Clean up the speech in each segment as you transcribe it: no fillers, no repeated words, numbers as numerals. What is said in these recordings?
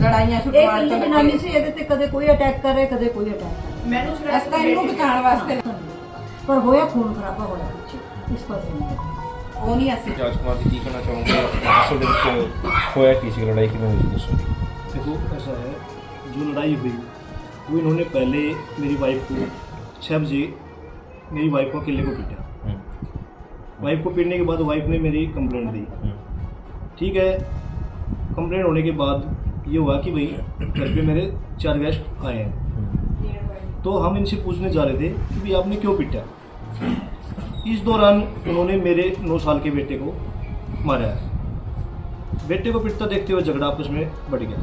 ਲੜਾਈਆਂ एक कल्ली जनानी से ਇਹਦੇ ਤੇ ਕਦੇ ਕੋਈ ਅਟੈਕ ਕਰ ਰਿਹਾ ਕਦੇ ਕੋਈ ਅਟੈਕ ਕਰ ਰਿਹਾ ਮੈਨੂੰ ਸਿਰਫ ਇਹਨੂੰ ਬਚਾਉਣ ਵਾਸਤੇ ਪਰ ਹੋਇਆ ਖੂਨ ਖਰਾਬਾ ਹੋਇਆ ਪਿੱਛੇ ਇਸ ਪਾਸੇ ਨਹੀਂ ਉਹ ਨਹੀਂ ਅਸੀਂ राजकुमार जी की कहना चाहूँगा असल में होया किसी लड़ाई की हुई दसो। देखो ऐसा है, जो लड़ाई हुई वो इन्होंने पहले मेरी वाइफ को 6 बजे मेरी वाइफ को अकेले को पीटा। वाइफ को पीटने के बाद वाइफ ने मेरी कंप्लेंट दी। ठीक है, कंप्लेंट होने के बाद ये हुआ कि भाई घर पे मेरे 4 गेस्ट आए हैं, तो हम इनसे पूछने जा रहे थे कि भाई आपने क्यों पीटा। इस दौरान उन्होंने मेरे 9 साल के बेटे को मारा है। बेटे को पिटता देखते हुए झगड़ा आपस में बढ़ गया,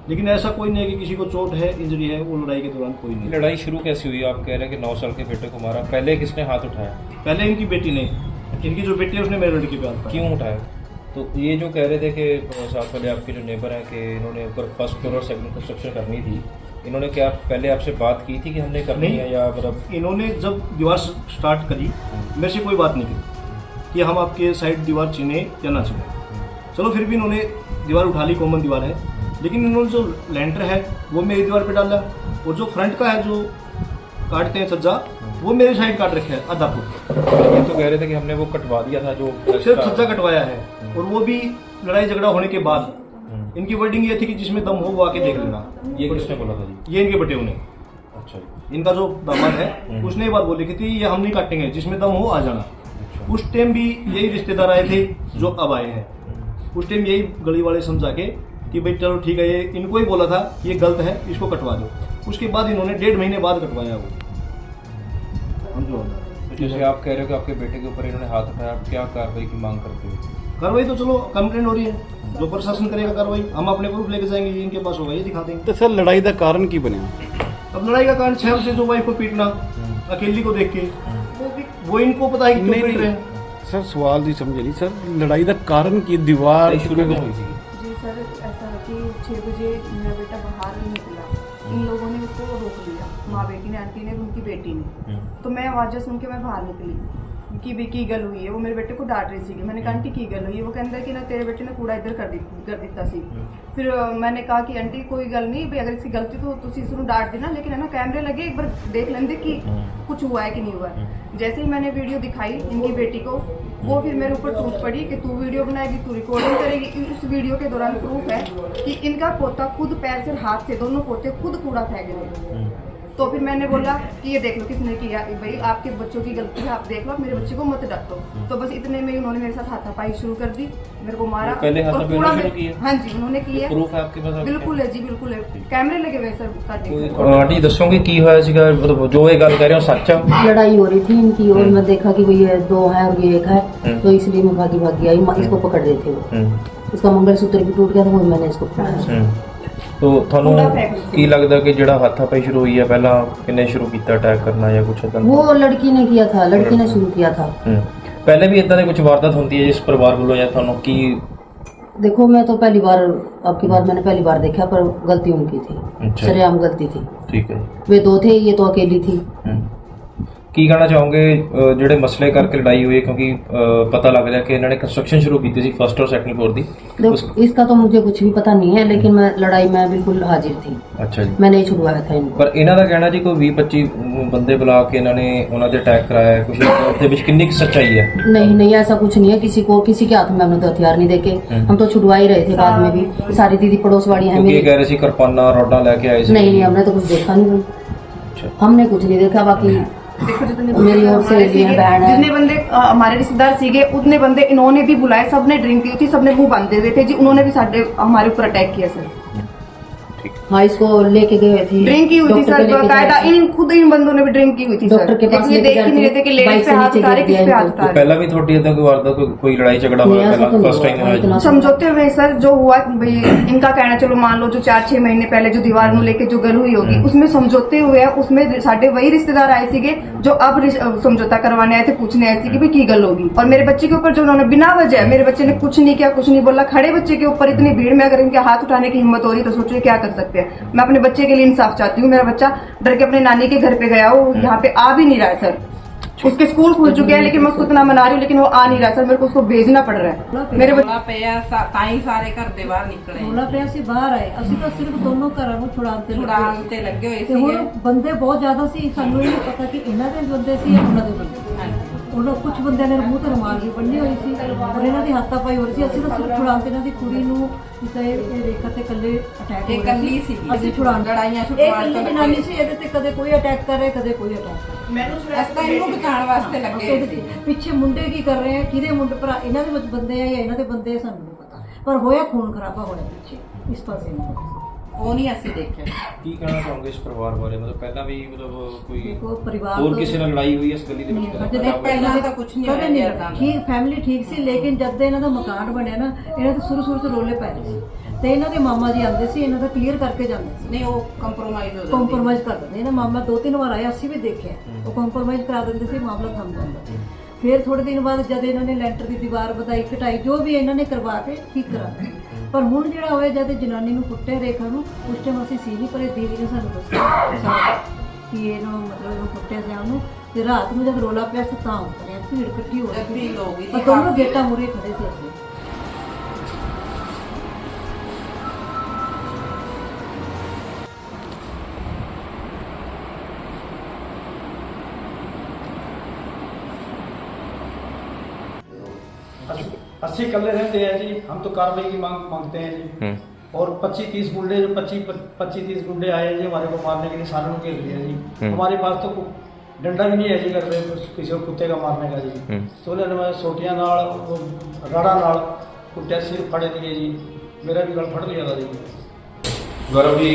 लेकिन ऐसा कोई नहीं है कि किसी को चोट है, इंजरी है, वो लड़ाई के दौरान कोई नहीं। लड़ाई शुरू कैसी हुई? आप कह रहे हैं कि 9 साल के बेटे को मारा, पहले किसने हाथ उठाया? पहले इनकी बेटी ने, इनकी जो बेटी है उसने मेरे लड़के पे हाथ उठाया। क्यों उठाया? तो ये जो कह रहे थे कि साथ वाले आपके जो नेबर हैं कि इन्होंने ऊपर फर्स्ट फ्लोर और सेकंड कंस्ट्रक्शन करनी थी, इन्होंने क्या पहले आपसे बात की थी कि हमने करनी है या मतलब? इन्होंने जब दीवार स्टार्ट करी मेरे से कोई बात नहीं की कि हम आपके साइड दीवार चुने या ना चुने। चलो फिर भी इन्होंने दीवार उठा ली, कॉमन दीवार है, लेकिन इन्होंने जो लेंटर है वो मेरी दीवार पे डाला, और जो फ्रंट का है जो काटते हैं सज्जा वो मेरे साइड काट रखे है आधा फुट। ये तो कह रहे थे कि हमने वो कटवा दिया था, जो सिर्फ सज्जा कटवाया है, और वो भी लड़ाई झगड़ा होने के बाद। इनकी वर्डिंग ये थी कि जिसमें दम हो वो आके देख लेना। ये किसने बोला था जी? ये इनके बेटे ने, अच्छा जी। इनका जो दामाद है उसने ये बात बोली कि थी ये हम नहीं काटेंगे, जिसमें दम हो आ जाना। उस टाइम भी यही रिश्तेदार आए थे जो अब आए हैं। उस टाइम यही गली वाले समझा के कि भाई चलो ठीक है, ये इनको ही बोला था ये गलत है, इसको कटवा दो। उसके बाद इन्होंने 1.5 महीने बाद कटवाया वो। हम जो जैसे आप कह रहे हो कि आपके बेटे के ऊपर इन्होंने हाथ उठाया, आप क्या कार्रवाई की मांग करते हो? कार्रवाई तो चलो कंप्लेंट हो रही है, जो प्रशासन करेगा कार्रवाई, हम अपने प्रूफ लेके जाएंगे, ये इनके पास होगा ये दिखा देंगे। तो सर लड़ाई का कारण की बने? अब लड़ाई का कारण 6 बजे जो वाइफ को पीटना अकेली को देख के, वो इनको पता है कि क्यों पीट रहे हैं। सर सवाल जी समझे नहीं सर, लड़ाई का कारण की दीवार शुरू में हुई थी? जी सर, ऐसा है कि 6 बजे मेरा बेटा बाहर नहीं निकला, इन लोगों ने उसको रोक लिया, माँ बेटी ने, आंटी ने, उनकी बेटी ने। तो मैं आवाज़ें सुन के मैं बाहर निकली कि भी की गल हुई है। वो मेरे बेटे को डांट रही थी। मैंने कहा आंटी की गल हुई है? वो कहता है कि ना तेरे बेटे ने कूड़ा इधर कर दिता सी। फिर मैंने कहा कि आंटी कोई गल नहीं भाई, अगर इसकी गलती तो तुसी इसको डांट देना, लेकिन है ना कैमरे लगे, एक बार देख लेंगे कि कुछ हुआ है कि नहीं हुआ है। जैसे ही मैंने वीडियो दिखाई इनकी बेटी को, वो फिर मेरे ऊपर टूट पड़ी कि तू वीडियो बनाएगी, तू रिकॉर्डिंग करेगी। उस वीडियो के दौरान प्रूफ है कि इनका पोता खुद पैर से हाथ से दोनों पोते खुद कूड़ा फेंक रहे। तो फिर मैंने बोला कि ये देख लो किसने किया, भाई आपके बच्चों की गलती है, आप देख लो, मेरे बच्चे को मत डांटो। तो बस इतने में उन्होंने मेरे साथ हाथापाई शुरू कर दी, मेरे को मारा। पहले और हाथापाई पूरा शुरू की है? हाँ जी उन्होंने की है। प्रूफ है आपके पास? बिल्कुल है जी, बिल्कुल है, कैमरे लगे हुए सर साढ़े। आंटी दसोगे की होया सीगा, मतलब जो ये गल कह रहे हो सच है? लड़ाई हो रही थी इनकी, और मैं देखा कि वो ये 2 है और ये 1 है, तो इसलिए मैं भागी आई, इसको पकड़ रहे थे वो। इसका मंगलसूत्र भी टूट गया था, वो मैंने इसको पकड़ा। तो ਤੁਹਾਨੂੰ ਕੀ ਲੱਗਦਾ कि ਜਿਹੜਾ हाथापाई शुरू हुई है पहला किन्ने शुरू किया अटैक करना या कुछ ऐसा? वो लड़की ने किया था, लड़की ने शुरू किया था। पहले भी इतना कुछ वारदात होती है जिस परिवार वालों या ਤੁਹਾਨੂੰ की? देखो मैं तो पहली बार, आपकी बार मैंने पहली बार देखा, पर गलती उनकी थी, अच्छा। सरेआम गलती थी। ठीक है। वे 2 थे, ये तो अकेली थी। ਕੀ ਕਹਿਣਾ ਚਾਹੋਗੇ ਜਿਹੜੇ ਮਸਲੇ ਕਰਕੇ ਲੜਾਈ ਹੋਈ, क्योंकि पता लग रहा है कि इन्होंने कंस्ट्रक्शन शुरू की थी फर्स्ट और सेकंड फ्लोर दी? इसका तो मुझे कुछ भी पता नहीं है, लेकिन मैं लड़ाई में बिल्कुल हाजिर थी। अच्छा जी। मैंने ही छुड़वाया था इनको। पर ਇਹਨਾਂ ਦਾ ਕਹਿਣਾ ਜੀ ਕੋਈ 20-25 ਬੰਦੇ ਬੁਲਾ ਕੇ ਇਹਨਾਂ ਨੇ ਉਹਨਾਂ ਤੇ ਅਟੈਕ ਕਰਾਇਆ ਹੈ, ਕੁਝ ਉਹਦੇ ਵਿੱਚ ਕਿੰਨੀ ਕੁ ਸੱਚਾਈ ਹੈ? नहीं ऐसा कुछ नहीं है, किसी के हाथ में हमने तो हथियार नहीं देखे, हम तो छुड़वा ही रहे थे। बाद में भी सारी दीदी पड़ोस वाली है क्योंकि मेरी। कह रहे सी किरपाना रोडा लेके आए सी। नहीं हमने तो कुछ देखा नहीं भाई, हमने कुछ नहीं देखा। बाकी देखो जितने मेरी ओर से बहन है, जितने बंदे हमारे रिश्तेदार सीगे उतने बंदे इन्होंने भी बुलाए, सबने ड्रिंक की थी, सबने मुंह बांधे हुए थे जी, उन्होंने भी हमारे ऊपर अटैक किया सर। हाँ इसको लेके गए थे, ड्रिंक की हुई थी सर बाकायदा, इन बंदों ने भी ड्रिंक की हुई थी डॉक्टर के पास ये देख ही नहीं रहे थे कि लेडीज पे हाथ उतारे, किस पे हाथ तो उतारे। पहला भी थोड़ी इतना कोई वारदात कोई लड़ाई झगड़ा हुआ पहला फर्स्ट टाइम हुआ? समझौते हुए सर जो हुआ भाई, इनका कहना चलो मान लो जो 4-6 महीने पहले जो दीवार में लेके जो गल हुई होगी, उसमें समझौते हुए, उसमें साढ़े वही रिश्तेदार आए सीगे जो अब समझौता करवाने आए थे, पूछने आए थे कि भाई की गल होगी। और मेरे बच्चे के ऊपर जो उन्होंने बिना वजह, मेरे बच्चे ने कुछ नहीं किया, कुछ नहीं बोला, खड़े बच्चे के ऊपर इतनी भीड़ में अगर इनके हाथ उठाने की हिम्मत हो रही तो सोचो क्या कर सकते हैं। मैं अपने बच्चे के लिए इंसाफ चाहती हूँ। मेरा बच्चा डर के अपने नानी के घर पे गया, वो यहाँ पे आ भी नहीं रहा है सर। उसके स्कूल खुल चुके हैं, लेकिन मैं उसको इतना मना रही हूँ, लेकिन वो आ नहीं रहा सर, मेरे को उसको भेजना पड़ रहा है। मेरे ਰੌਲਾ ਪਿਆ ਤਾਂ ਹੀ ਸਾਰੇ ਘਰ ਦੇ ਬਾਹਰ ਨਿਕਲੇ ਰੌਲਾ ਪਿਆ ਸੀ ਬਾਹਰ ਆਏ ਅਸੀਂ ਤਾਂ ਸਿਰਫ ਦੋਨੋਂ ਘਰਾਂ ਨੂੰ ਛੁਡਾਉਣ ਤੇ ਲੱਗੇ ਛੁਡਾਉਣ ਤੇ ਲੱਗੇ ਹੋਏ ਤੇ ਹੁਣ ਸੀਗੇ ਬੰਦੇ ਬਹੁਤ ਜ਼ਿਆਦਾ ਸੀ, ਸਾਨੂੰ ਇਹ ਨਹੀਂ ਪਤਾ ਕਿ ਇਹਨਾਂ ਦੇ ਬੰਦੇ ਸੀ ਜਾਂ ਉਹਨਾਂ ਦੇ ਬੰਦੇ ਸੀ। ਉਹਨਾਂ ਕੁਝ ਬੰਦਿਆਂ ਨੇ ਮੂੰਹ ਤੇ ਰੁਮਾਲ ਵੀ ਬੰਨੇ ਹੋਏ ਸੀ ਔਰ ਇਹਨਾਂ ਦੀ ਹੱਥਾਂ ਪਾਈ ਹੋ ਰਹੀ ਸੀ। ਅਸੀਂ ਤਾਂ ਸਿਰਫ ਛੁਡਾਉਣ ਤੇ ਇਹਨਾਂ ਦੀ ਕੁੜੀ ਨੂੰ ਜਿੱਦਾਂ ਇਹ ਰੇਖਾ ਤੇ ਇਕੱਲੇ ਅਟੈਕ ਹੋ ਰਿਹਾ ਇਕੱਲੀ ਸੀ, ਸੀਗੀ। ਅਸੀਂ ਛੁਡਾਉਣ ਲੜਾਈਆਂ ਇਹ ਛੁਡਵਾਉਣ ਇਕੱਲੀ ਤੋਂ ਜਨਾਨੀ ਸੀ, ਇਹਦੇ ਤੇ ਕਦੇ ਕੋਈ ਅਟੈਕ ਕਰ ਰਿਹਾ ਕਦੇ ਕੋਈ ਅਟੈਕ ਕਰ ਰਿਹਾ। ਅਸੀਂ ਤਾਂ ਇਹਨੂੰ ਬਚਾਉਣ ਵਾਸਤੇ ਲੱਗੇ ਹੋਏ ਸੀ। ਪਿੱਛੇ ਮੁੰਡੇ ਕੀ ਕਰ ਰਹੇ ਆ, ਕਿਹਦੇ ਮੁੰਡੇ ਭਰਾ ਇਹਨਾਂ ਦੇ ਵਿੱਚ ਬੰਦੇ ਆ ਜਾਂ ਇਹਨਾਂ ਦੇ ਬੰਦੇ ਆ, ਸਾਨੂੰ ਨਹੀਂ ਪਤਾ, ਪਰ ਹੋਇਆ ਖੂਨ ਖਰਾਬਾ ਹੋਇਆ ਪਿੱਛੇ ਇਸ ਪਾਸੇ ਨੂੰ। ਉਹ ਨਹੀਂ ਅਸੀਂ ਦੇਖਿਆ। ਕੀ ਕਹਿਣਾ ਚਾਹੋਗੇ ਇਸ ਪਰਿਵਾਰ ਬਾਰੇ? ਮਤਲਬ ਪਹਿਲਾਂ ਵੀ ਮਤਲਬ ਕੋਈ ਦੇਖੋ ਪਰਿਵਾਰ ਹੋਰ ਤੋਂ- ਕਿਸੇ ਨਾਲ ਲੜਾਈ ਹੋਈ ਇਸ ਗਲੀ ਦੇ ਵਿੱਚ? ਹਜੇ ਨਹੀਂ, ਪਹਿਲਾਂ ਤਾਂ ਕੁਛ ਨਹੀਂ ਕਦੇ ਨਹੀਂ ਹੋਇਆ ਹੋਇਆ। ਏਦਾਂ। ਠੀਕ ਫੈਮਿਲੀ ਠੀਕ ਸੀ, ਲੇਕਿਨ ਜਦ ਦੇ ਇਹਨਾਂ ਦਾ ਮਕਾਨ ਬਣਿਆ ਨਾ, ਇਹਨਾਂ ਦੇ ਸ਼ੁਰੂ ਚ ਰੋਲੇ ਪੈ ਰਹੇ ਸੀ ਤੇ ਇਹਨਾਂ ਦੇ ਮਾਮਾ ਜੀ ਆਉਂਦੇ ਸੀ, ਇਹਨਾਂ ਦਾ ਕਲੀਅਰ ਕਰਕੇ ਜਾਂਦੇ ਸੀ। ਨਹੀਂ ਉਹ ਕੰਪਰੋਮਾਈਜ਼ ਹੋ ਜਾਂਦੀ ਕੰਪਰੋਮਾਈਜ਼ ਕਰ ਦਿੰਦੇ ਇਹਨਾਂ ਮਾਮਾ 2-3 ਵਾਰ ਆਇਆ, ਅਸੀਂ ਵੀ ਦੇਖਿਆ, ਉਹ ਕੰਪਰੋਮਾਈਜ਼ ਕਰਾ ਦਿੰਦੇ ਸੀ, ਮਾਮਲਾ ਥੰਮ ਜਾਂਦਾ ਸੀ। ਫਿਰ ਥੋੜੇ ਦਿਨ ਬਾਅਦ ਜਦ ਇਹਨਾਂ ਨੇ ਲੈਂਟਰ ਦੀ ਦੀਵਾਰ ਵਧਾਈ ਘਟਾਈ ਜੋ ਵੀ ਇਹਨਾਂ ਨੇ ਕਰਵਾ ਕੇ ਠੀਕ ਕਰਾ ਦਿੱਤਾ। ਪਰ ਹੁਣ ਜਿਹੜਾ ਹੋਇਆ ਜਦ ਜਨਾਨੀ ਨੂੰ ਕੁੱਟੇ ਰੇਖਾ ਨੂੰ, ਉਸ ਟਾਈਮ ਅਸੀਂ ਸੀ ਨਹੀਂ, ਪਰ ਇਹ ਦੀਦੀ ਨੇ ਸਾਨੂੰ ਦੱਸਿਆ ਕਿ ਇਹਨੂੰ ਮਤਲਬ ਇਹਨੂੰ ਕੁੱਟਿਆ ਸੀ ਉਹਨੂੰ, ਤੇ ਰਾਤ ਨੂੰ ਜਦ ਰੋਲਾ ਪਿਆ ਸੀ ਤਾਂ ਉਤਰਿਆ, ਭੀੜ ਇਕੱਠੀ ਹੋ ਜਦ ਗਈ ਭੀੜ ਹੋ ਗਈ ਸੀ, ਪਰ ਦੋਨੋਂ ਕਾਫੀ। ਗੇਟਾਂ ਮੂਹਰੇ ਖੜੇ ਸੀ ਅਸੀਂ। अस्सी कल्ले रहते हैं जी, हम तो कार्रवाई की मांग मांगते हैं जी। और 25-30 गुंडे जो 25-30 गुंडे आए हैं जी हमारे को मारने के लिए, सालों के लिए जी। हमारे पास तो डंडा भी नहीं है जी कर रहे किसी को कुत्ते का मारने का जी। तो उन्होंने सोटियां नाल राड़ा नाल कुत्ते सिर फड़े दिए जी, मेरा भी गल फड़ लिया था जी। ਗੌਰਵ ਜੀ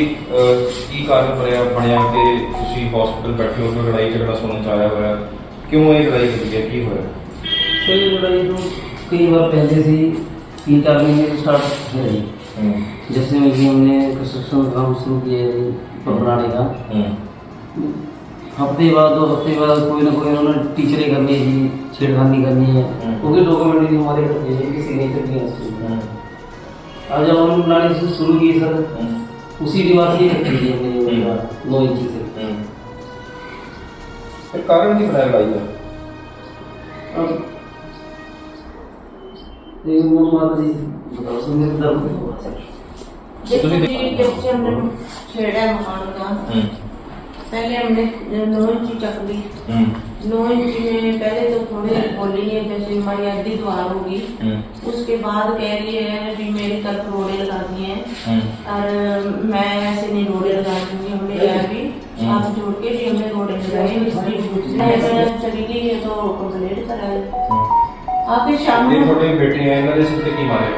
ਕੀ ਕਾਰਨ ਬਣਿਆ ਕਿ ਤੁਸੀਂ ਹਸਪੀਟਲ ਬੈਠੇ ਹੋ ਕੇ ਲੜਾਈ ਝਗੜਾ ਸੁਣਨ ਚ ਆਇਆ ਹੋਇਆ? ਕਿਉਂ ਇਹ ਲੜਾਈ ਹੋਈ ਹੈ, ਕੀ ਹੋਇਆ? सर ये लड़ाई तो कई बार पहले से 3-4 महीने स्टार्ट है जी। जैसे में कि हमने कंस्ट्रक्शन का काम शुरू किया है जी बनाने का, हफ्ते बाद 2 हफ्ते बाद कोई ना कोई उन्होंने टीचरें करनी है जी, छेड़खानी करनी है, क्योंकि डॉक्यूमेंट भी हमारे कटे हैं कि सिग्नेचर की है। और जब हम बनाने से शुरू किए सर, उसी दीवार से ही कटी हमने 9 इंच से। कारण नहीं बनाया लड़ाई का? अब वो माता जी बताओ सर, मेरे दर्द हो रहा है। देखो जी, जब से हमने छेड़ा मकान का, पहले हमने 9 इंची चक ली। 9 इंची में पहले तो थोड़ी बोली है, जैसे हमारी आधी दीवार होगी, उसके बाद कह रही है कि मेरी तरफ रोड़े लगा दिए हैं और मैं ऐसे नहीं रोड़े लगा दूंगी। हमने क्या भी हाथ जोड़ के भी हमने रोड़े लगाए, मिस्त्री चली गई है तो कंप्लेंट कराए। आके शाम ਇਹ में ਤੁਹਾਡੇ ਬੇਟੇ ਆ, ਇਹਨਾਂ ਦੇ ਸਿਰ ਤੇ ਕੀ ਮਾਰਿਆ?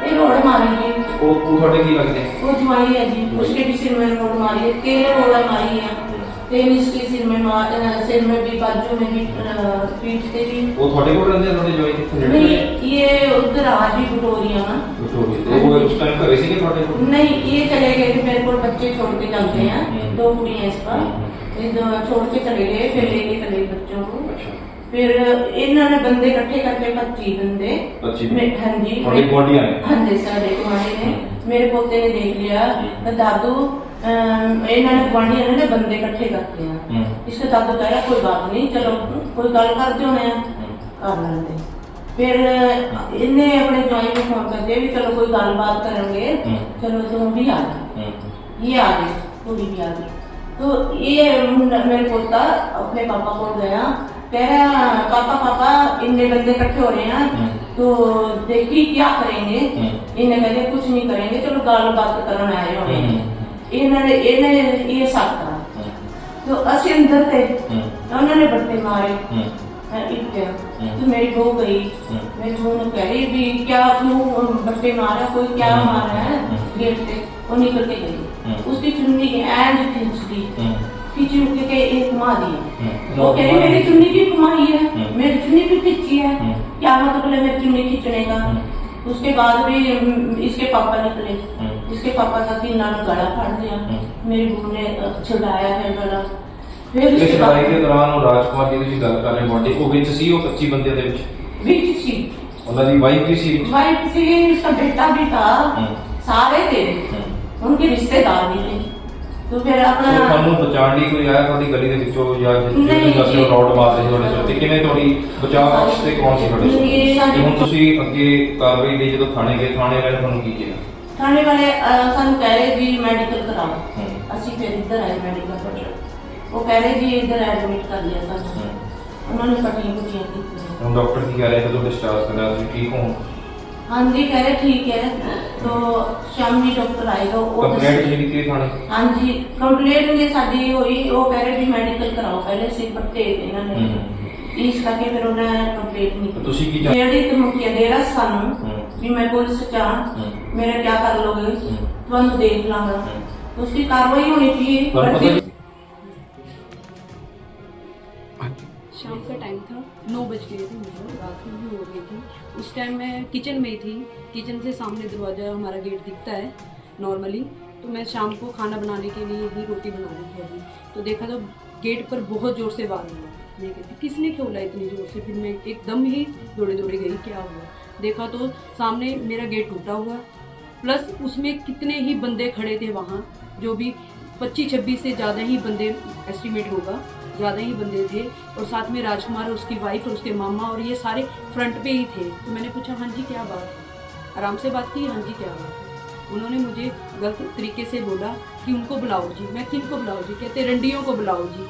ये रोड मारेंगे, ਉਹ ਤੁਹਾਡੇ ਕੀ ਲੱਗਦੇ? वो जवाई है जी, उसके भी सिर में रोड मारी है, 13 रोड़ा मारी है, 3 इसके सिर में सिर में भी, बाजू में भी, पीठ पे भी। ਉਹ ਤੁਹਾਡੇ ਕੋਲ ਰਹਿੰਦੇ? ਤੁਹਾਡੇ ਜਵਾਈ ਕਿੱਥੇ ਰਹਿੰਦੇ? नहीं ये उधर आज भी बुटोरिया ना, ਉਹ ਉਸ ਟਾਈਮ ਘਰੇ ਸੀਗੇ ਤੁਹਾਡੇ ਕੋਲ? नहीं ये चले गए थे, मेरे को बच्चे छोड़ के जाते हैं, 2 कुड़ियाँ हैं इस पर, ये छोड़ के चले गए, फिर लेके चले गए बच्चों को। फिर इन्होंने बंदे इकट्ठे करके 25 बंदे, 25 हाँ जी, ਤੁਹਾਡੇ ਗੁਆਂਢੀਆਂ ਨੇ? हाँ जी सारे गुआढ़ी ने, मेरे पोते ने देख लिया तो दादू इन्होंने गुआढ़िया ने बंदे इकट्ठे करते हैं। इसके दादू कह रहा कोई बात नहीं, चलो कोई गल करते होने कर लेंगे। फिर इन्हें अपने ज्वाइन में फोन कर दिया भी चलो कोई गलबात करेंगे, चलो तुम भी आ जाओ। ये आ गई, पूरी भी आ गई। तो ये मेरे पोता अपने पापा को गया, कह रहा पापा इतने बंदे इकट्ठे हो रहे हैं तो देखिए क्या करेंगे। इन्हें कहते कुछ नहीं करेंगे, चलो गलबात करने आए होने। इन्होंने ये साथ करा तो असि अंदर थे, उन्होंने बट्टे मारे इट्टे। तो मेरी बहू गई, मेरी बहू ने कह रही भी क्या क्यों बट्टे मारा, कोई क्या मारा है गेट से। वो निकल के गई, उसकी चुन्नी एंड खींच दी, खींची उठ के एक घुमा दिया। वो कह रही मेरी चुन्नी भी घुमाई है, मेरी चुन्नी भी खींची है, क्या मतलब है मेरी चुन्नी खींचने का। उसके बाद भी इसके पापा निकले, इसके पापा का 3 नाल गला फाड़ दिया, मेरी बहू ने छुड़ाया है गला। फिर ਇਸ उसके ਲੜਾਈ बाद ਦੇ ਦੌਰਾਨ ਉਹ ਰਾਜਕੁਮਾਰ ਦੀ ਤੁਸੀਂ ਗੱਲ ਕਰ ਰਹੇ ਹੋ, ਉਹ ਵਿੱਚ ਸੀ, ਉਹ 25 ਬੰਦਿਆਂ ਦੇ ਵਿੱਚ विच सी ਉਹਨਾਂ ਦੀ ਵਾਈਫ ਵੀ ਸੀ? वाइफ सी, उसका बेटा भी था, सारे थे, उनके रिश्तेदार भी थे। तो फिर अपना ਤੁਹਾਨੂੰ ਬਚਾਉਣ ਲਈ ਕੋਈ ਆਇਆ ਤੁਹਾਡੀ ਗਲੀ ਦੇ ਵਿੱਚੋਂ ਜਾਂ ਨਹੀਂ, ਜਿੱਥੇ ਦੱਸਿਓ ਨਹੀਂ। ਰੌਡ ਮਾਰ ਰਹੇ ਤੁਹਾਡੇ ਸਿਰ ਤੇ ਕਿਵੇਂ ਤੁਹਾਡੀ ਬਚਾਅ ਪਕਸ਼ ਤੇ ਕੌਣ ਸੀ ਤੁਹਾਡੇ ਨਹੀਂ, ਇਹ ਤੇ ਹੁਣ ਸਾਡੇ- ਤੁਸੀਂ ਅੱਗੇ ਕਾਰਵਾਈ ਲਈ ਜਦੋਂ ਥਾਣੇ ਗਏ ਥਾਣੇ ਵਾਲੇ ਨੇ ਤੁਹਾਨੂੰ ਕੀ ਕਿਹਾ ਥਾਣੇ ਵਾਲੇ ਸਾਨੂੰ ਕਹਿ ਰਹੇ ਜੀ ਮੈਡੀਕਲ ਕਰਾਓ। ਹੂੰ। ਅਸੀਂ ਫਿਰ ਇੱਧਰ ਆਏ ਮੈਡੀਕਲ ਪਰ ਉਹ ਕਹਿ ਰਹੇ ਜੀ ਇੱਧਰ ਐਡਮਿਟ ਕਰ ਲਿਆ ਸਾਨੂੰ। ਉਹਨਾਂ ਨੇ ਪੱਟੀਆਂ ਪੁੱਟੀਆਂ ਕੀਤੀਆਂ। ਹੁਣ ਡਾਕਟਰ ਕੀ ਕਹਿ ਰਿਹਾ ਕਦੋਂ ਡਿਸਚਾਰਜ ਕਰਨਾ ਤੁਸੀਂ ਠੀਕ ਹੋ हाँ जी कह रहे ठीक है, तो शाम में डॉक्टर आएगा वो ਕੰਪਲੇਂਟ ਜਿਹੜੀ ਕਿ ਥਾਣੇ हाँ जी कंप्लेंट जी साडी हुई वो कह रहे भी मेडिकल कराओ पहले सिर पट्टे इन्होंने इस करके फिर उन्हें कंप्लेंट नहीं की। ਤੁਸੀਂ ਕੀ ਜਿਹੜੀ ਧਮਕੀਆਂ ਦੇ ਰਹਾ ਸਾਨੂੰ ਹੂੰ। ਵੀ मैं पुलिस चा मेरा क्या कर लोगे तुरंत देख लांगा, तो उसकी कार्रवाई होनी चाहिए। ਤੁਹਾਨੂੰ पर ਪਤਾ फिर शाम का टाइम था, 9 बज गए थे, मुझे रात में भी हो गई थी। उस टाइम मैं किचन में थी, किचन से सामने दरवाज़ा हमारा गेट दिखता है नॉर्मली, तो मैं शाम को खाना बनाने के लिए ही रोटी बना रही थी अभी, तो देखा तो गेट पर बहुत ज़ोर से आवाज़ हुआ। मैं कहती किसने खोला इतनी ज़ोर से, फिर मैं एकदम ही दौड़े दौड़े गई क्या हुआ, देखा तो सामने मेरा गेट टूटा हुआ, प्लस उसमें कितने ही बंदे खड़े थे वहाँ, जो भी 25-26 से ज़्यादा ही बंदे एस्टिमेट होगा, ज़्यादा ही बंदे थे, और साथ में राजकुमार और उसकी वाइफ और उसके मामा और ये सारे फ्रंट पे ही थे। तो मैंने पूछा हाँ जी क्या बात है, आराम से बात की, हाँ जी क्या बात है। उन्होंने मुझे गलत तरीके से बोला कि उनको बुलाओ जी। मैं किन को बुलाओ जी, कहते रंडियों को बुलाओ जी।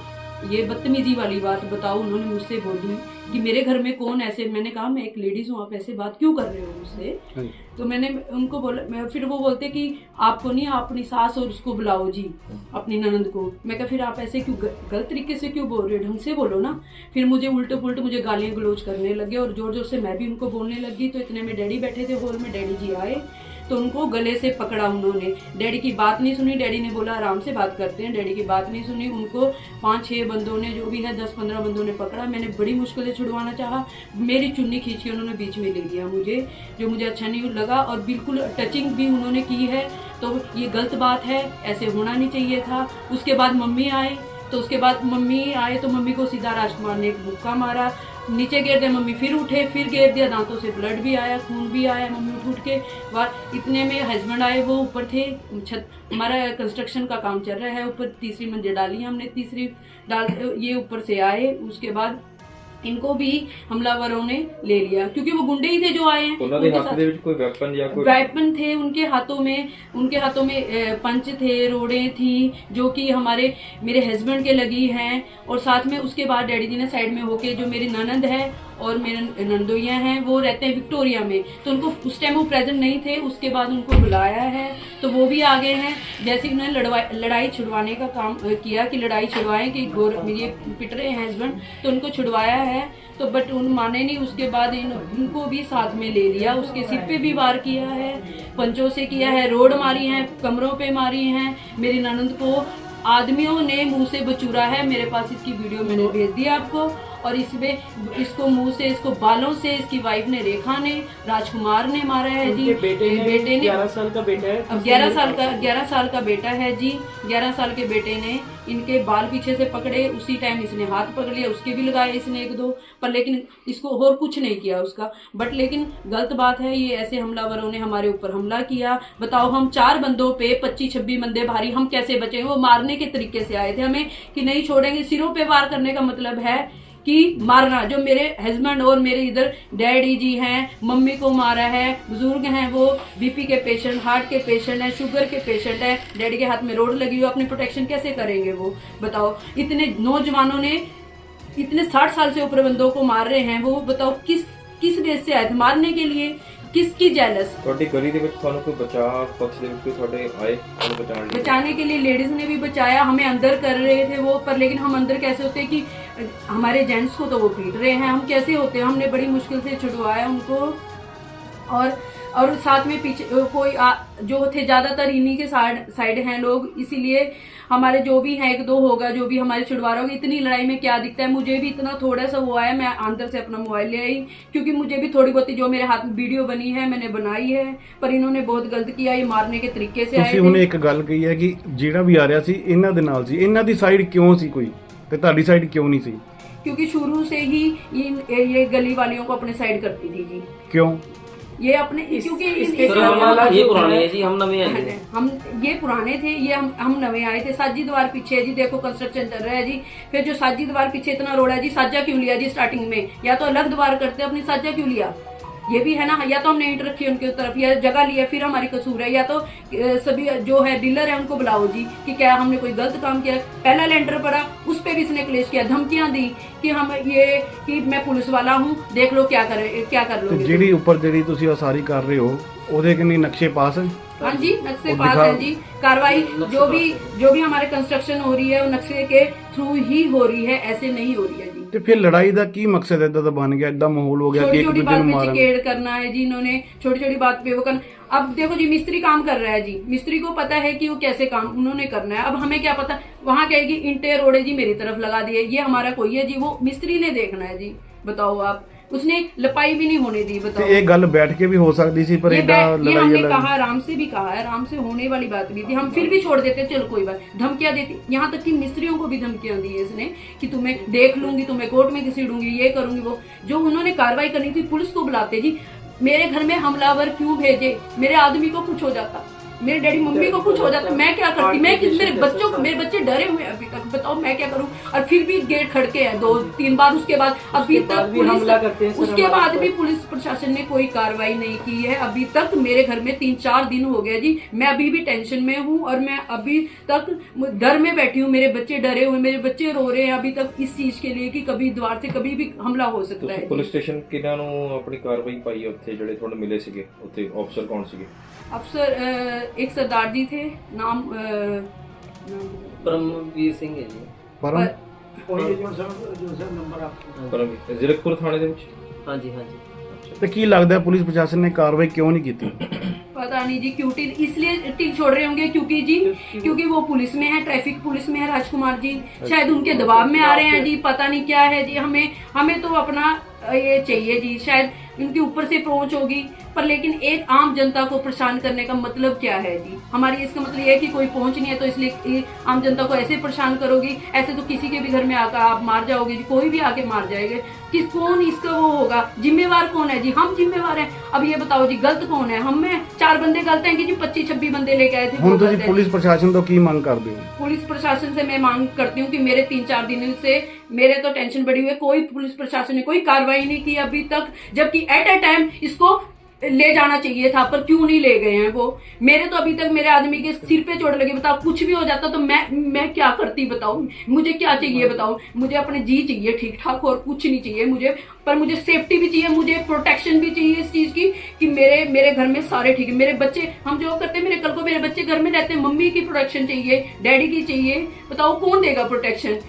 ये बदतमीजी वाली बात बताओ उन्होंने मुझसे बोली कि मेरे घर में कौन ऐसे, मैंने कहा मैं एक लेडीज़ हूँ, आप ऐसे बात क्यों कर रहे हो मुझसे। तो मैंने उनको बोला, फिर वो बोलते कि आपको नहीं, आप अपनी सास और उसको बुलाओ जी, अपनी ननंद को। मैं कहा फिर आप ऐसे क्यों गलत तरीके से क्यों बोल रहे हो, ढंग से बोलो ना। फिर मुझे उल्टे पुल्टे मुझे गालियाँ गलोच करने लगे और ज़ोर ज़ोर से मैं भी उनको बोलने लगी। तो इतने में डैडी बैठे थे हॉल में, डैडी जी आए तो उनको गले से पकड़ा उन्होंने। डैडी की बात नहीं सुनी, डैडी ने बोला आराम से बात करते हैं, डैडी की बात नहीं सुनी। उनको 5-6 बंदों ने, जो भी है 10-15 बंदों ने पकड़ा। मैंने बड़ी मुश्किल से छुड़वाना चाहा, मेरी चुन्नी खींच के उन्होंने बीच में ले लिया मुझे, जो मुझे अच्छा नहीं लगा। और बिल्कुल टचिंग भी उन्होंने की है, तो ये गलत बात है, ऐसे होना नहीं चाहिए था। उसके बाद मम्मी आए, तो उसके बाद मम्मी आए तो मम्मी को सीधा राजकुमार ने एक मुक्का मारा, नीचे गिर दिया। मम्मी फिर उठे, फिर गिर दिया, दांतों से ब्लड भी आया, खून भी आया। मम्मी उठ के बाहर, इतने में हस्बैंड आए, वो ऊपर थे, छत हमारा कंस्ट्रक्शन का काम चल रहा है, ऊपर तीसरी मंजिल डाली हमने, तीसरी डाल ये ऊपर से आए। उसके बाद इनको भी हमलावरों ने ले लिया, क्योंकि वो गुंडे ही थे जो आए हैं। ਉਹਨਾਂ ਦੇ ਹੱਥ ਦੇ ਵਿੱਚ ਕੋਈ ਵੈਪਨ ਜਾਂ ਕੋਈ वेपन थे उनके हाथों में पंच थे, रोड़ें थी, जो कि मेरे हस्बैंड के लगी हैं। और साथ में उसके बाद डैडी जी ने साइड में होके, जो मेरी ननंद है और मेरे नंदोइया हैं, वो रहते हैं विक्टोरिया में, तो उनको उस टाइम वो प्रेजेंट नहीं थे। उसके बाद उनको बुलाया है तो वो भी आ गए हैं। जैसे उन्होंने लड़ाई छुड़वाने का काम किया कि लड़ाई छुड़वाएं कि ये पिट रहे हैं हस्बैंड, तो उनको छुड़वाया है, तो बट उन माने नहीं। उसके बाद इनको भी साथ में ले लिया, उसके सिर पे भी वार किया है, पंचों से किया है, रोड मारी हैं, कमरों पे मारी हैं। मेरी ननंद को आदमियों ने मुंह से बचूरा है, मेरे पास इसकी वीडियो मैंने भेज दी आपको। और इसमें इसको मुंह से, इसको बालों से इसकी वाइफ ने, रेखा ने, राजकुमार ने मारा है जी। बेटे ने 11 साल का बेटा है, अब 11 साल का बेटा है जी। 11 साल के बेटे ने इनके बाल पीछे से पकड़े, उसी टाइम इसने हाथ पकड़ लिया, उसके भी लगाए इसने 1-2 पर, लेकिन इसको और कुछ नहीं किया उसका। बट लेकिन गलत बात है, ये ऐसे हमलावरों ने हमारे ऊपर हमला किया। बताओ, हम 4 बंदों पे 25-26 बंदे भारी, हम कैसे बचे? वो मारने के तरीके से आए थे हमें कि नहीं छोड़ेंगे। सिरों पे वार करने का मतलब है कि मारना। जो मेरे हस्बैंड और मेरे इधर डैडी जी हैं, मम्मी को मारा है, बुजुर्ग हैं, वो बीपी के पेशेंट, हार्ट के पेशेंट है, शुगर के पेशेंट है, डैडी के हाथ में रोड लगी हुई, अपनी प्रोटेक्शन कैसे करेंगे वो बताओ। इतने नौजवानों ने, इतने 60 साल से ऊपर बंदों को मार रहे हैं, वो बताओ किस बेस से आए थे मारने के लिए, किसकी जेलस। ਤੁਹਾਡੀ ਗਲੀ ਦੇ ਵਿੱਚ ਤੁਹਾਨੂੰ ਕੋਈ ਬਚਾਅ ਪਕਸ਼ ਦੇ ਵਿੱਚ ਕੋਈ ਤੁਹਾਡੇ ਆਏ ਤੁਹਾਨੂੰ ਬਚਾਉਣ ਲਈ? बचाने के लिए लेडीज ने भी बचाया, हमें अंदर कर रहे थे वो, पर लेकिन हम अंदर कैसे होते कि हमारे जेंट्स को तो वो पीट रहे हैं, हम कैसे होते हैं? हमने बड़ी मुश्किल से छुड़वाया उनको। और साथ में पीछे कोई जो थे, ज्यादातर इन्हीं के साइड हैं लोग, इसीलिए हमारे जो भी है 1-2 होगा, जो भी हमारे छुड़वा होगा। इतनी लड़ाई में क्या दिखता है, मुझे भी इतना थोड़ा सा वो आया, मैं अंदर से अपना मोबाइल ले आई, क्योंकि मुझे भी थोड़ी बहुत जो मेरे हाथ में वीडियो बनी है मैंने बनाई है, पर इन्होंने बहुत गलत किया, ये मारने के तरीके से आए ਤੁਸੀਂ ਉਹਨੇ ਇੱਕ ਗੱਲ ਕਹੀ ਹੈ ਕਿ ਜਿਹੜਾ ਵੀ ਆ ਰਿਹਾ ਸੀ ਇਹਨਾਂ ਦੇ ਨਾਲ ਸੀ, ਇਹਨਾਂ ਦੀ ਸਾਈਡ ਕਿਉਂ ਸੀ ਕੋਈ ਤੇ ਤੁਹਾਡੀ ਸਾਈਡ ਕਿਉਂ नहीं ਸੀ? क्योंकि शुरू से ही ये गली वालियों को अपने साइड करती थी जी। क्यों? ये अपने क्योंकि सर हमारा ये पुराने है जी, हम नवे आए थे। हम ये पुराने थे, ये हम नवे आए थे। साजी द्वार पीछे है जी, देखो कंस्ट्रक्शन चल रहा है जी। फिर जो साजी द्वार पीछे इतना रोड है जी, साजा क्यों लिया जी स्टार्टिंग में? या तो अलग द्वार करते अपनी, साजा क्यों लिया? ये भी है ना, या तो हमने ईंट रखी उनके तरफ, या जगह लिया फिर हमारी कसूर है, या तो सभी जो है डीलर है उनको बुलाओ जी कि क्या हमने कोई गलत काम किया। पहला लेंटर पड़ा, उस पे भी इसने क्लेश किया, धमकियां दी कि हम ये कि मैं पुलिस वाला हूँ, देख लो क्या कर ਤੇ लोगे। ਜਿਹੜੀ ਉੱਪਰ ਜਿਹੜੀ ਤੁਸੀਂ ਉਸਾਰੀ ਕਰ ਰਹੇ ਹੋ ਉਹਦੇ ਕਿੰਨੇ ਨਕਸ਼ੇ ਪਾਸ ਹੈ? हाँ जी, नक्शे वो पास दिखा- है जी। कार्रवाई जो भी हमारे कंस्ट्रक्शन हो रही है वो नक्शे के थ्रू ही हो रही है, ऐसे नहीं हो रही है जी। ਤੇ ਫਿਰ ਲੜਾਈ ਦਾ ਕੀ ਮਕਸਦ ਇਦਾਂ ਦਾ ਬਣ ਗਿਆ, ਇਦਾਂ ਮਾਹੌਲ ਹੋ ਗਿਆ ਕਿ छोटी ਇੱਕ छोटी ਦੂਜੇ बात ਨੂੰ पे ਮਾਰਨ? चिकेड़ करना है जी इन्होंने, छोटी छोटी बात पे वो करना। अब देखो जी, मिस्त्री काम कर रहा है जी, मिस्त्री को पता है कि वो कैसे काम उन्होंने करना है। अब हमें क्या पता, वहां कहेगी इंटे रोड़े जी मेरी तरफ लगा दिए, ये हमारा कोई है जी? वो मिस्त्री ने देखना है जी। बताओ आप, उसने लपाई भी नहीं होने दी। ਤੇ बताओ, ਇਹ ਗੱਲ ਬੈਠ ਕੇ ਵੀ ਹੋ ਸਕਦੀ ਸੀ ਪਰ ये ਇਦਾਂ ये ਲੜਾਈ हमने ਵਾਲਾ कहा, आराम से भी कहा है, आराम से होने वाली बात भी थी, हम फिर भी छोड़ देते, चलो कोई बात। धमकियां देती, यहाँ तक कि मिस्त्रियों को भी धमकियां दी है इसने कि तुम्हें देख लूंगी, तुम्हें कोर्ट में घसीटूंगी, ये करूंगी वो। जो उन्होंने कार्रवाई करनी थी पुलिस को बुलाते जी। मेरे घर में हमलावर क्यों भेजे? मेरे आदमी को कुछ हो जाता, मेरे डैडी मम्मी को कुछ हो जाता, मैं क्या करती? मेरे बच्चे डरे हुए हैं अभी तक, बताओ मैं क्या करूं? और फिर भी गेट खड़के हैं 2-3 बार, उसके बाद अभी तक पुलिस, उसके बाद भी पुलिस प्रशासन ने कोई कार्रवाई नहीं की है अभी तक। मेरे घर में 3-4 दिन हो गए जी, मैं अभी भी टेंशन में हूँ और मैं अभी तक डर में बैठी हूँ। मेरे बच्चे डरे हुए, मेरे बच्चे रो रहे हैं अभी तक इस चीज के लिए कि कभी द्वार से कभी भी हमला हो सकता है। ਪੁਲਿਸ ਸਟੇਸ਼ਨ ਕਿਹਨਾਂ ਨੂੰ ਆਪਣੀ ਕਾਰਵਾਈ ਪਾਈ ਹੈ ਉੱਥੇ ਜਿਹੜੇ ਤੁਹਾਨੂੰ ਮਿਲੇ ਸੀਗੇ? ਉੱਥੇ ਅਫਸਰ ਕੌਣ ਸੀਗੇ? अफसर एक सरदार जी थे, नाम परमवीर सिंह है जी। ਪਰਮ वही जो सर नंबर आपको ਪਰਮਵੀਰ ਜ਼ਿਲਕਪੁਰ ਥਾਣੇ ਦੇ ਵਿੱਚ? हाँ जी, हाँ जी। ਤੇ ਕੀ ਲੱਗਦਾ ਪੁਲਿਸ ਪ੍ਰਸ਼ਾਸਨ ਨੇ ਕਾਰਵਾਈ ਕਿਉਂ ਨਹੀਂ ਕੀਤੀ? पता नहीं जी क्यों इसलिए टिल छोड़ रहे होंगे क्योंकि वो पुलिस में है, ट्रैफिक पुलिस में है राजकुमार जी, शायद उनके दबाव में आ रहे हैं जी। पता नहीं क्या है जी, हमें तो अपना ये चाहिए जी, शायद इनके ऊपर से पहुंच होगी पर, लेकिन एक आम जनता को परेशान करने का मतलब क्या है जी? हमारी इसका मतलब ये है कि कोई पहुंच नहीं है तो इसलिए आम जनता को ऐसे परेशान करोगी। ऐसे तो किसी के भी घर में आकर आप मार जाओगे जी, कोई भी आके मार जाएगा कि कौन इसका वो होगा? जिम्मेवार कौन है जी? हम जिम्मेवार हैं। अब ये बताओ जी, गलत कौन है? हम में 4 बंदे गलत हैं कि जी 25-26 बंदे लेके आए थे? ਹੁਣ ਤੁਸੀਂ ਪੁਲਿਸ ਪ੍ਰਸ਼ਾਸਨ ਤੋਂ ਕੀ ਮੰਗ ਕਰਦੇ ਹੋ? पुलिस प्रशासन से मैं मांग करती हूँ कि मेरे 3-4 दिन से मेरे तो टेंशन बढ़ी हुई है, कोई पुलिस प्रशासन ने कोई कार्रवाई नहीं की अभी तक, जबकि एट अ टाइम इसको ले जाना चाहिए था, पर क्यों नहीं ले गए हैं वो? मेरे तो अभी तक मेरे आदमी के सिर पे चोट लगी, बताओ कुछ भी हो जाता तो मैं क्या करती? बताओ मुझे क्या चाहिए? बताओ मुझे अपने जी चाहिए ठीक ठाक और कुछ नहीं चाहिए मुझे, पर मुझे सेफ्टी भी चाहिए, मुझे प्रोटेक्शन भी चाहिए इस चीज की कि मेरे घर में सारे ठीक है। मेरे बच्चे, हम जॉब करते हैं, कल को मेरे बच्चे घर में रहते हैं, मम्मी की प्रोटेक्शन चाहिए, डैडी की चाहिए, बताओ कौन देगा प्रोटेक्शन?